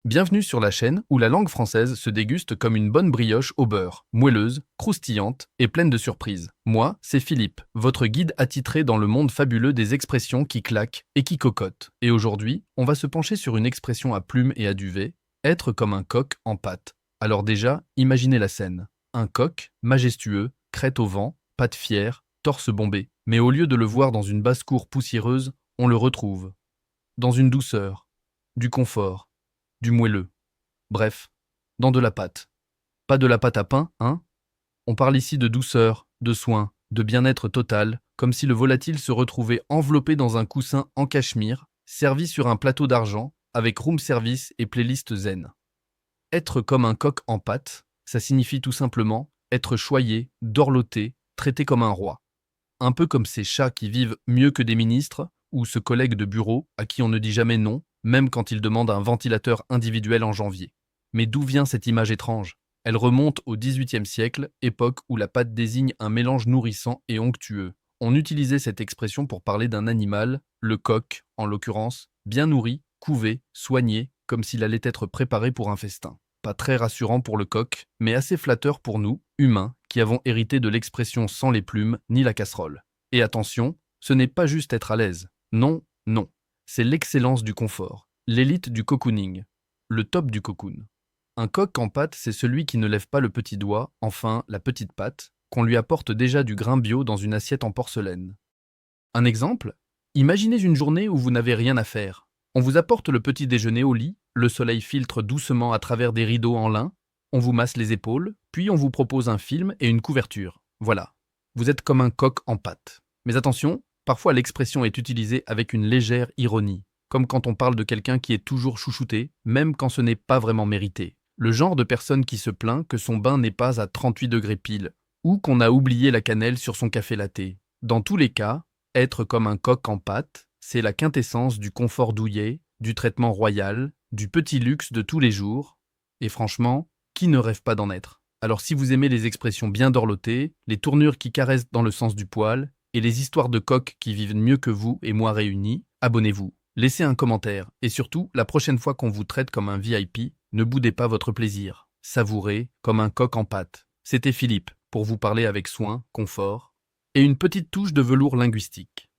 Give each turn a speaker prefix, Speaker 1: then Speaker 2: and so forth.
Speaker 1: Bienvenue sur la chaîne où la langue française se déguste comme une bonne brioche au beurre, moelleuse, croustillante et pleine de surprises. Moi, c'est Philippe, votre guide attitré dans le monde fabuleux des expressions qui claquent et qui cocotent. Et aujourd'hui, on va se pencher sur une expression à plumes et à duvet, être comme un coq en pâte. Alors déjà, imaginez la scène. Un coq, majestueux, crête au vent, pattes fières, torse bombé. Mais au lieu de le voir dans une basse-cour poussiéreuse, on le retrouve dans une douceur, du confort, du moelleux. Bref, dans de la pâte. Pas de la pâte à pain, hein? On parle ici de douceur, de soin, de bien-être total, comme si le volatile se retrouvait enveloppé dans un coussin en cachemire, servi sur un plateau d'argent, avec room service et playlist zen. Être comme un coq en pâte, ça signifie tout simplement être choyé, dorloté, traité comme un roi. Un peu comme ces chats qui vivent mieux que des ministres, ou ce collègue de bureau à qui on ne dit jamais non, même quand il demande un ventilateur individuel en janvier. Mais d'où vient cette image étrange? Elle remonte au XVIIIe siècle, époque où la pâte désigne un mélange nourrissant et onctueux. On utilisait cette expression pour parler d'un animal, le coq en l'occurrence, bien nourri, couvé, soigné, comme s'il allait être préparé pour un festin. Pas très rassurant pour le coq, mais assez flatteur pour nous, humains, qui avons hérité de l'expression sans les plumes ni la casserole. Et attention, ce n'est pas juste être à l'aise. Non, non. C'est l'excellence du confort, l'élite du cocooning, le top du cocoon. Un coq en pâte, c'est celui qui ne lève pas le petit doigt, enfin la petite patte, qu'on lui apporte déjà du grain bio dans une assiette en porcelaine. Un exemple? Imaginez une journée où vous n'avez rien à faire. On vous apporte le petit déjeuner au lit, le soleil filtre doucement à travers des rideaux en lin, on vous masse les épaules, puis on vous propose un film et une couverture. Voilà. Vous êtes comme un coq en pâte. Mais attention, parfois l'expression est utilisée avec une légère ironie, comme quand on parle de quelqu'un qui est toujours chouchouté, même quand ce n'est pas vraiment mérité. Le genre de personne qui se plaint que son bain n'est pas à 38 degrés pile, ou qu'on a oublié la cannelle sur son café latte. Dans tous les cas, être comme un coq en pâte, c'est la quintessence du confort douillet, du traitement royal, du petit luxe de tous les jours. Et franchement, qui ne rêve pas d'en être? Alors si vous aimez les expressions bien dorlotées, les tournures qui caressent dans le sens du poil, et les histoires de coqs qui vivent mieux que vous et moi réunis, abonnez-vous, laissez un commentaire, et surtout, la prochaine fois qu'on vous traite comme un VIP, ne boudez pas votre plaisir. Savourez comme un coq en pâte. C'était Philippe, pour vous parler avec soin, confort, et une petite touche de velours linguistique.